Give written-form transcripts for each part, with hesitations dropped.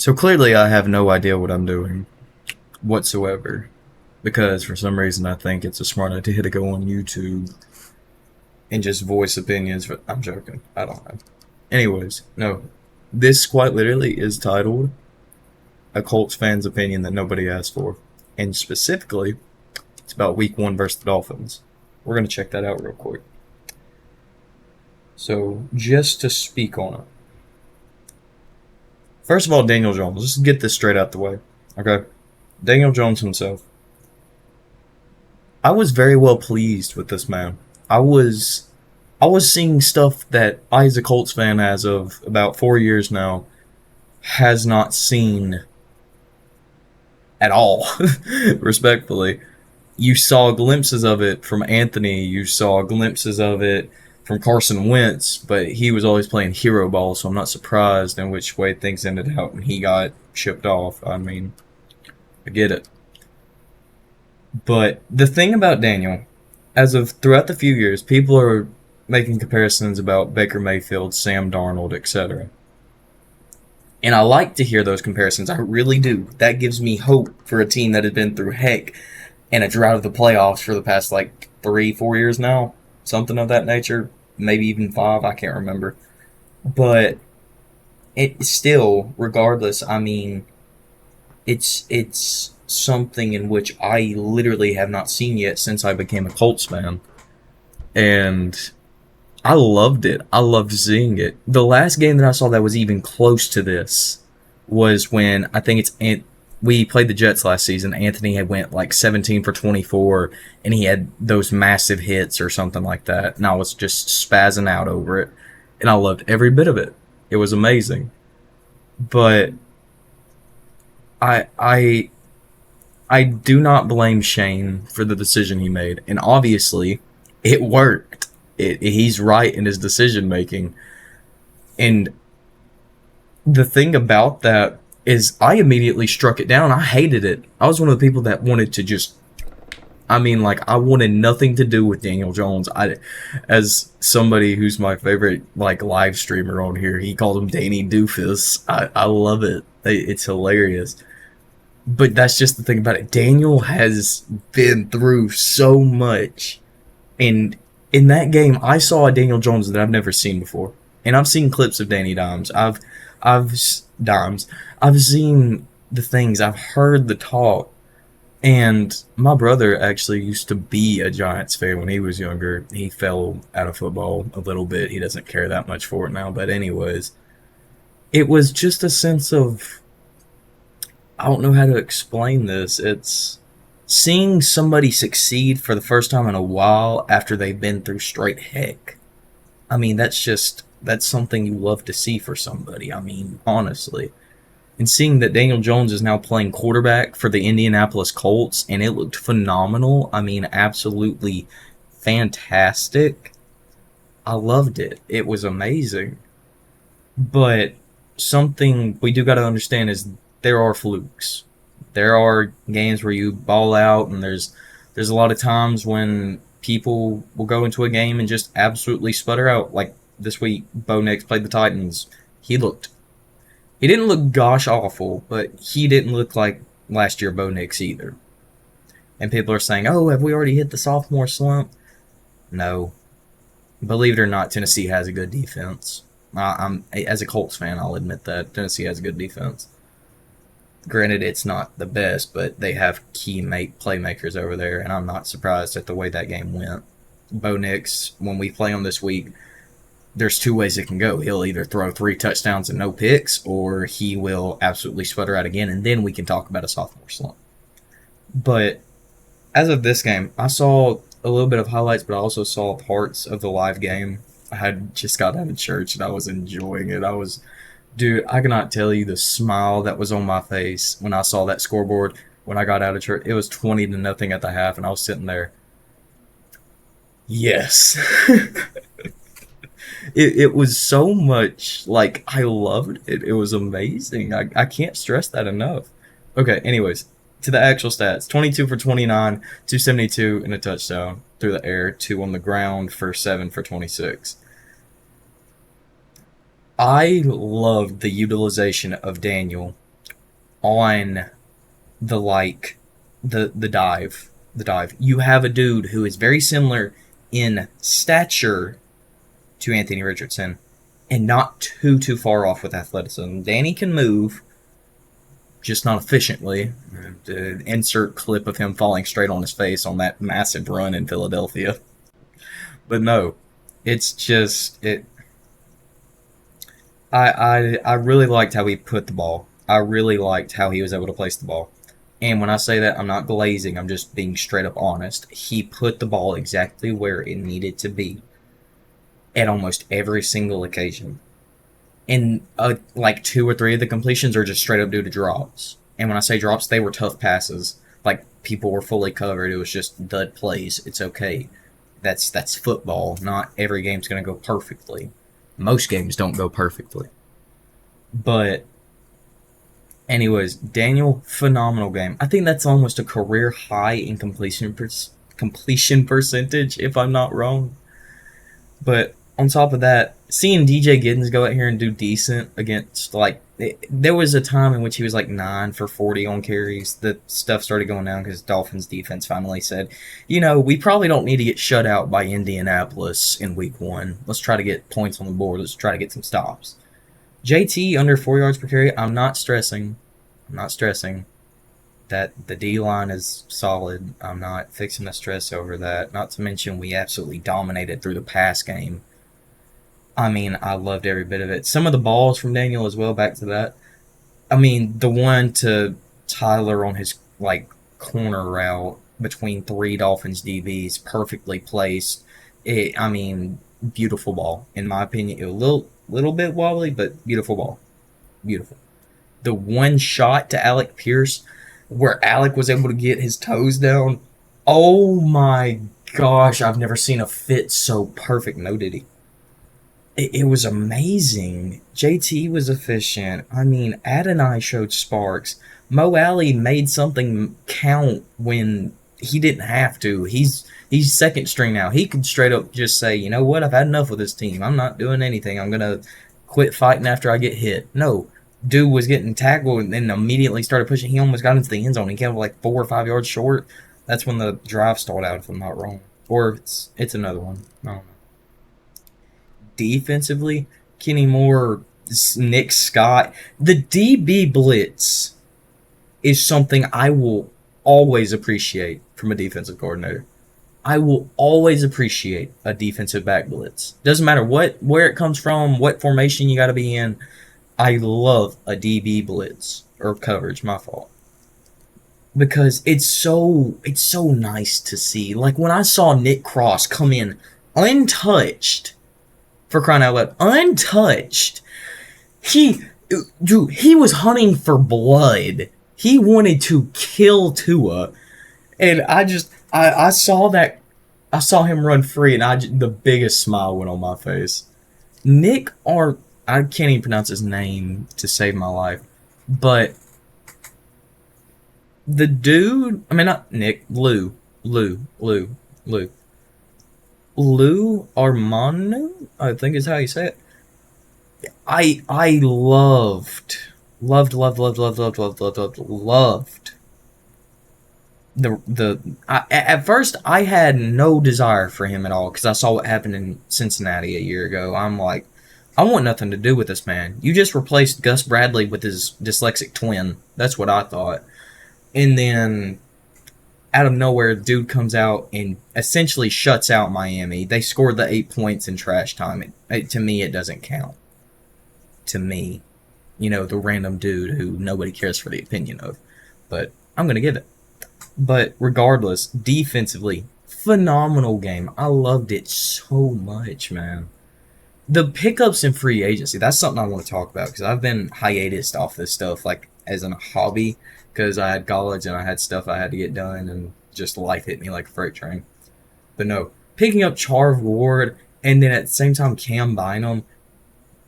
So clearly, I have no idea what I'm doing whatsoever. Because for some reason, I think it's a smart idea to go on YouTube and just voice opinions. But I'm joking. I don't know. Anyways, no. This quite literally is titled A Colts Fan's Opinion That Nobody Asked For. And specifically, it's about week one versus the Dolphins. We're going to check that out real quick. So, just to speak on it. First of all, Daniel Jones. Let's get this straight out the way. Okay? Daniel Jones himself. I was very well pleased with this man. I was I was seeing stuff that I, as a Colts fan, as of about 4 years now, has not seen at all. Respectfully, you saw glimpses of it from Anthony. You saw glimpses of it from Carson Wentz, but he was always playing hero ball, so I'm not surprised in which way things ended out and he got shipped off. I mean, I get it. But the thing about Daniel, as of throughout the few years, people are making comparisons about Baker Mayfield, Sam Darnold, etc. And I like to hear those comparisons. I really do. That gives me hope for a team that has been through heck and a drought of the playoffs for the past like 3, 4 years now. Something of that nature. Maybe even 5. I can't remember. But it still, regardless, I mean, it's something in which I literally have not seen yet since I became a Colts fan. And I loved it. I loved seeing it. The last game that I saw that was even close to this was when I think we played the Jets last season. Anthony had went like 17 for 24, and he had those massive hits or something like that. And I was just spazzing out over it, and I loved every bit of it. It was amazing. But I I I do not blame Shane for the decision he made, and obviously, it worked. He's right in his decision making, and the thing about that is, I immediately struck it down. I hated it. I was one of the people that wanted to just. I mean, like, I wanted nothing to do with Daniel Jones. As somebody who's my favorite like live streamer on here, he called him Danny Doofus. I love it. It's hilarious. But that's just the thing about it. Daniel has been through so much, and in that game, I saw a Daniel Jones that I've never seen before. And I've seen clips of Danny Dimes. I've Dimes. I've seen the things. I've heard the talk. And my brother actually used to be a Giants fan when he was younger. He fell out of football a little bit. He doesn't care that much for it now. But anyways, it was just a sense of, I don't know how to explain this. It's seeing somebody succeed for the first time in a while after they've been through straight heck. I mean, that's something you love to see for somebody. I mean, honestly. And seeing that Daniel Jones is now playing quarterback for the Indianapolis Colts, and it looked phenomenal. I mean, absolutely fantastic. I loved it. It was amazing. But something we do got to understand is there are flukes. There are games where you ball out, and there's a lot of times when people will go into a game and just absolutely sputter out. Like this week, Bo Nix played the Titans. He didn't look gosh awful, but he didn't look like last year Bo Nix either. And people are saying, "Oh, have we already hit the sophomore slump?" No, believe it or not, Tennessee has a good defense. I'm as a Colts fan, I'll admit that Tennessee has a good defense. Granted, it's not the best, but they have key playmakers over there, and I'm not surprised at the way that game went. Bo Nix, when we play him this week, there's two ways it can go. He'll either throw 3 touchdowns and no picks, or he will absolutely sputter out again, and then we can talk about a sophomore slump. But as of this game, I saw a little bit of highlights, but I also saw parts of the live game. I had just got out of church, and I was enjoying it. Dude, I cannot tell you the smile that was on my face when I saw that scoreboard when I got out of church. It was 20-0 at the half, and I was sitting there. Yes. It was so much, like, I loved it. It was amazing. I can't stress that enough. Okay, anyways, to the actual stats. 22 for 29, 272 and a touchdown through the air, 2 on the ground for 7 for 26. I loved the utilization of Daniel on the like the dive. The dive. You have a dude who is very similar in stature to Anthony Richardson and not too far off with athleticism. Danny can move, just not efficiently. Insert clip of him falling straight on his face on that massive run in Philadelphia. But no, it's just it. I really liked how he put the ball. I really liked how he was able to place the ball. And when I say that, I'm not glazing. I'm just being straight up honest. He put the ball exactly where it needed to be at almost every single occasion. And like two or three of the completions are just straight up due to drops. And when I say drops, they were tough passes. Like people were fully covered. It was just dud plays. It's okay. That's football. Not every game's gonna go perfectly. Most games don't go perfectly. But anyways, Daniel, phenomenal game. I think that's almost a career high in completion percentage, if I'm not wrong. But on top of that, seeing DJ Giddens go out here and do decent against, like, there was a time in which he was like 9 for 40 on carries. The stuff started going down because Dolphins defense finally said, we probably don't need to get shut out by Indianapolis in week 1. Let's try to get points on the board. Let's try to get some stops. JT under 4 yards per carry. I'm not stressing. That the D-line is solid. I'm not fixing the stress over that. Not to mention we absolutely dominated through the pass game. I mean, I loved every bit of it. Some of the balls from Daniel as well, back to that. I mean, the one to Tyler on his, corner route between 3 Dolphins DBs, perfectly placed. Beautiful ball. In my opinion, it was a little bit wobbly, but beautiful ball. Beautiful. The one shot to Alec Pierce where Alec was able to get his toes down. Oh my gosh, I've never seen a fit so perfect. No, did he? It was amazing. JT was efficient. I mean, Adonai showed sparks. Mo Alley made something count when he didn't have to. He's second string now. He could straight up just say, you know what, I've had enough with this team. I'm not doing anything. I'm going to quit fighting after I get hit. No. Dude was getting tackled and then immediately started pushing. He almost got into the end zone. He came like 4 or 5 yards short. That's when the drive stalled out, if I'm not wrong. Or it's another one. I don't know. Defensively, Kenny Moore, Nick Scott, the DB blitz is something I will always appreciate from a defensive coordinator. I will always appreciate a defensive back blitz. Doesn't matter where it comes from, what formation you got to be in. I love a DB blitz or coverage. My fault. Because it's so nice to see. Like when I saw Nick Cross come in untouched, for crying out loud, untouched. He was hunting for blood. He wanted to kill Tua, and I saw that. I saw him run free, and the biggest smile went on my face. I can't even pronounce his name to save my life, but the dude, I mean not Nick, Lou Armanu, I think is how you say it. I loved at first I had no desire for him at all because I saw what happened in Cincinnati a year ago. I'm like, I want nothing to do with this man. You just replaced Gus Bradley with his dyslexic twin. That's what I thought. And then out of nowhere, the dude comes out and essentially shuts out Miami. They scored the 8 points in trash time. To me, it doesn't count. To me, the random dude who nobody cares for the opinion of. But I'm going to give it. But regardless, defensively, phenomenal game. I loved it so much, man. The pickups in free agency, that's something I want to talk about because I've been hiatused off this stuff as a hobby because I had college and I had stuff I had to get done and just life hit me like a freight train. But no, picking up Charv Ward and then at the same time Cam Bynum,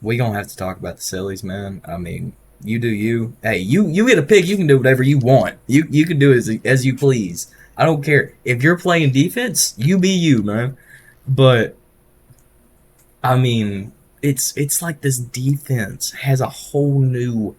we gonna have to talk about the sillies, man. I mean, you do you. Hey, you get a pick, you can do whatever you want. You can do as you please. I don't care. If you're playing defense, you be you, man. But I mean, it's like this defense has a whole new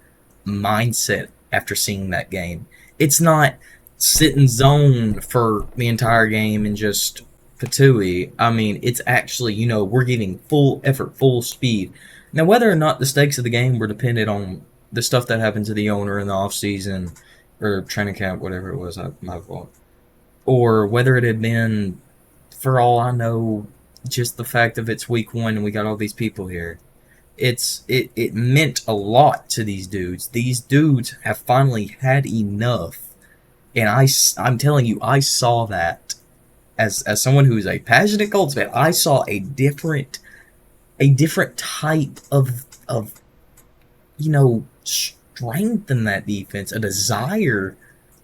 mindset after seeing that game. It's not sit and zone for the entire game and just patooey. I mean, it's actually, we're giving full effort, full speed. Now, whether or not the stakes of the game were dependent on the stuff that happened to the owner in the off season or training camp, whatever it was, my fault, or whether it had been, for all I know, just the fact of it's week one and we got all these people here. It meant a lot to these dudes. These dudes have finally had enough, and I'm telling you, I saw that as someone who's a passionate Colts fan. I saw a different type of strength in that defense, a desire.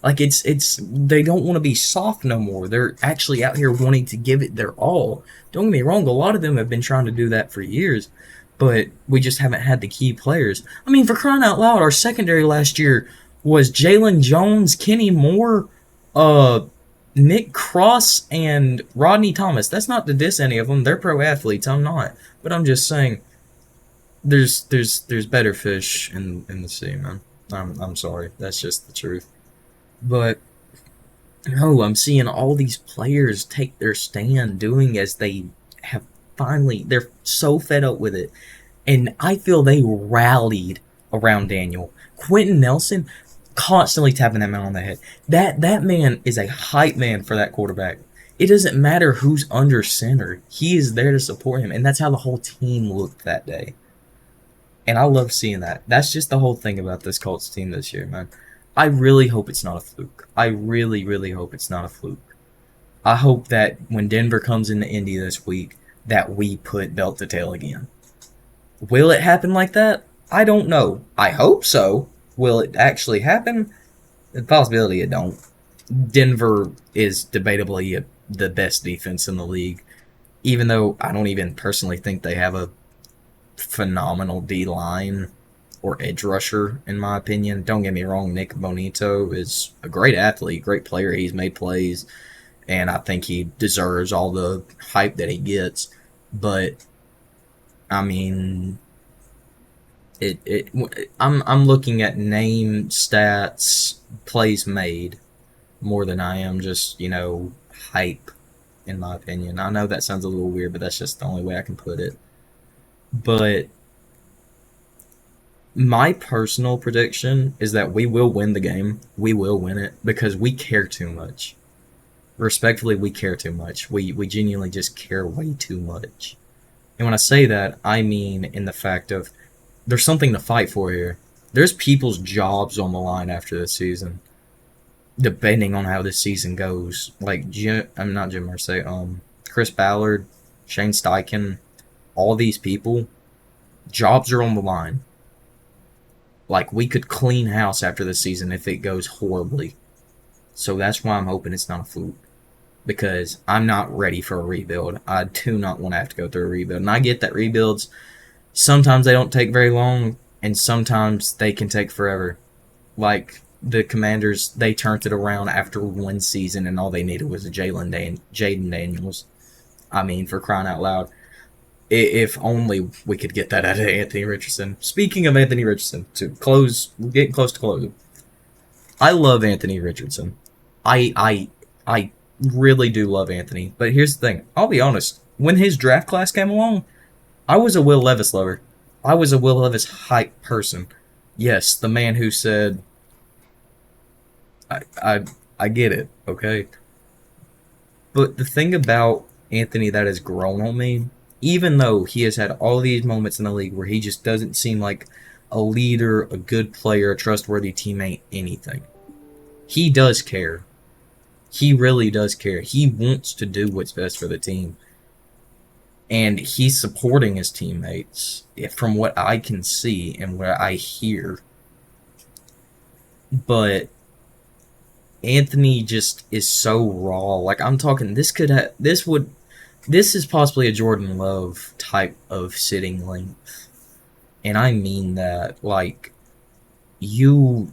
Like it's they don't want to be soft no more. They're actually out here wanting to give it their all. Don't get me wrong, a lot of them have been trying to do that for years, but we just haven't had the key players. I mean, for crying out loud, our secondary last year was Jalen Jones, Kenny Moore, uh, Nick Cross, and Rodney Thomas. That's not to diss any of them. They're pro athletes. I'm not, but I'm just saying there's better fish in the sea, man. I'm sorry. That's just the truth. But no, I'm seeing all these players take their stand doing as they have finally, they're so fed up with it. And I feel they rallied around Daniel. Quentin Nelson constantly tapping that man on the head. That man is a hype man for that quarterback. It doesn't matter who's under center. He is there to support him. And that's how the whole team looked that day. And I love seeing that. That's just the whole thing about this Colts team this year, man. I really hope it's not a fluke. I really, really hope it's not a fluke. I hope that when Denver comes into Indy this week, that we put belt to tail again. Will it happen like that? I don't know. I hope so. Will it actually happen? The possibility it don't. Denver is debatably the best defense in the league, even though I don't even personally think they have a phenomenal D-line or edge rusher, in my opinion. Don't get me wrong, Nick Bonito is a great athlete, great player. He's made plays, and I think he deserves all the hype that he gets. But I mean, I'm looking at name, stats, plays made more than I am just hype. In my opinion, I know that sounds a little weird, but that's just the only way I can put it. But my personal prediction is that we will win the game. We will win it because we care too much. Respectfully, we care too much. We genuinely just care way too much. And when I say that, I mean in the fact of there's something to fight for here. There's people's jobs on the line after this season, depending on how this season goes. Like I'm not Jim Irsay, Chris Ballard, Shane Steichen, all these people, jobs are on the line. Like, we could clean house after the season if it goes horribly. So that's why I'm hoping it's not a fluke. Because I'm not ready for a rebuild. I do not want to have to go through a rebuild. And I get that rebuilds, sometimes they don't take very long, and sometimes they can take forever. Like, the Commanders, they turned it around after one season, and all they needed was a Jaden Daniels. I mean, for crying out loud. If only we could get that out of Anthony Richardson. Speaking of Anthony Richardson, we're getting close to closing. I love Anthony Richardson. I really do love Anthony. But here's the thing. I'll be honest. When his draft class came along, I was a Will Levis lover. I was a Will Levis hype person. Yes, the man who said, I get it, okay? But the thing about Anthony that has grown on me, even though he has had all these moments in the league where he just doesn't seem like a leader, a good player, a trustworthy teammate, anything, he does care. He really does care. He wants to do what's best for the team. And he's supporting his teammates, from what I can see and what I hear. But Anthony just is so raw. Like, I'm talking, this is possibly a Jordan Love type of sitting length. And I mean that. Like, you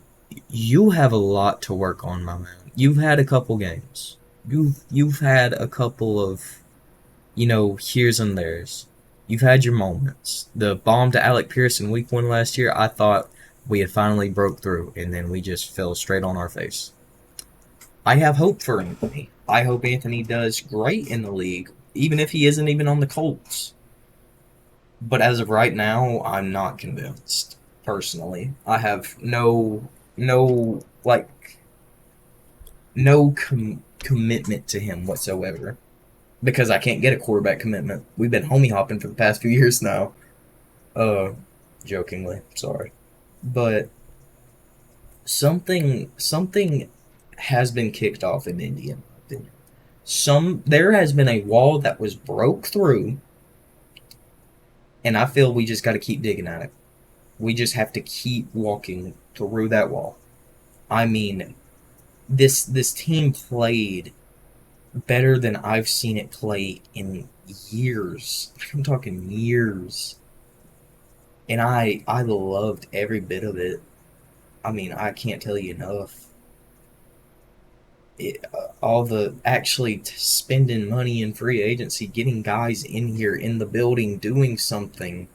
have a lot to work on, my man. You've had a couple games. You've had a couple of, here's and there's. You've had your moments. The bomb to Alec Pierce in week 1 last year, I thought We had finally broke through, and then we just fell straight on our face. I have hope for Anthony. I hope Anthony does great in the league, even if he isn't even on the Colts. But as of right now, I'm not convinced. Personally, I have no like no commitment to him whatsoever because I can't get a quarterback commitment. We've been homie hopping for the past few years now. Uh, Jokingly, sorry, but something has been kicked off in India. In my opinion. There has been a wall that was broke through, and I feel we just got to keep digging at it. We just have to keep walking through that wall. I mean, this team played better than I've seen it play in years. I'm talking years. And I loved every bit of it. I mean, I can't tell you enough. All the actually spending money in free agency, getting guys in here in the building doing something.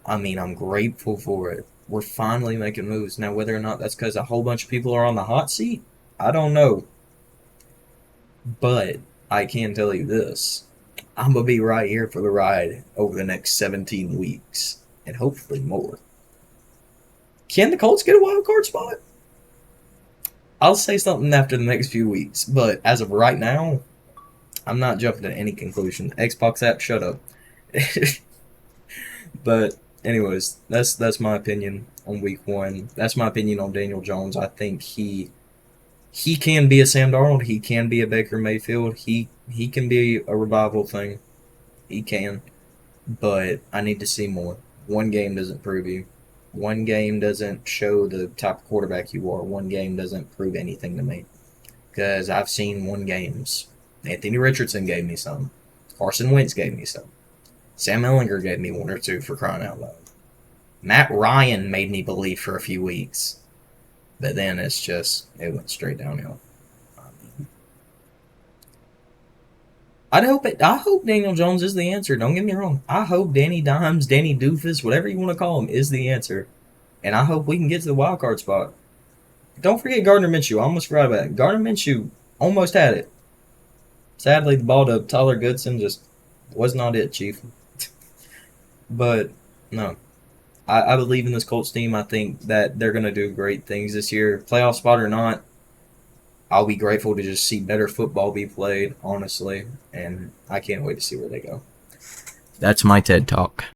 I mean, I'm grateful for it. We're finally making moves. Now, whether or not that's because a whole bunch of people are on the hot seat, I don't know. But I can tell you this. I'm going to be right here for the ride over the next 17 weeks, and hopefully more. Can the Colts get a wild card spot? I'll say something after the next few weeks, but as of right now, I'm not jumping to any conclusion. Xbox app, shut up. But anyways, that's my opinion on week one. That's my opinion on Daniel Jones. I think he can be a Sam Darnold. He can be a Baker Mayfield. He can be a revival thing. He can, but I need to see more. One game doesn't prove you. One game doesn't show the type of quarterback you are. One game doesn't prove anything to me. Because I've seen one games. Anthony Richardson gave me some. Carson Wentz gave me some. Sam Ellinger gave me one or two, for crying out loud. Matt Ryan made me believe for a few weeks. But then it went straight downhill. I hope Daniel Jones is the answer. Don't get me wrong. I hope Danny Dimes, Danny Doofus, whatever you want to call him, is the answer. And I hope we can get to the wild card spot. Don't forget Gardner Minshew. I almost forgot about it. Gardner Minshew almost had it. Sadly, the ball to Tyler Goodson just was not it, Chief. But no, I believe in this Colts team. I think that they're going to do great things this year. Playoff spot or not, I'll be grateful to just see better football be played, honestly. And I can't wait to see where they go. That's my TED Talk.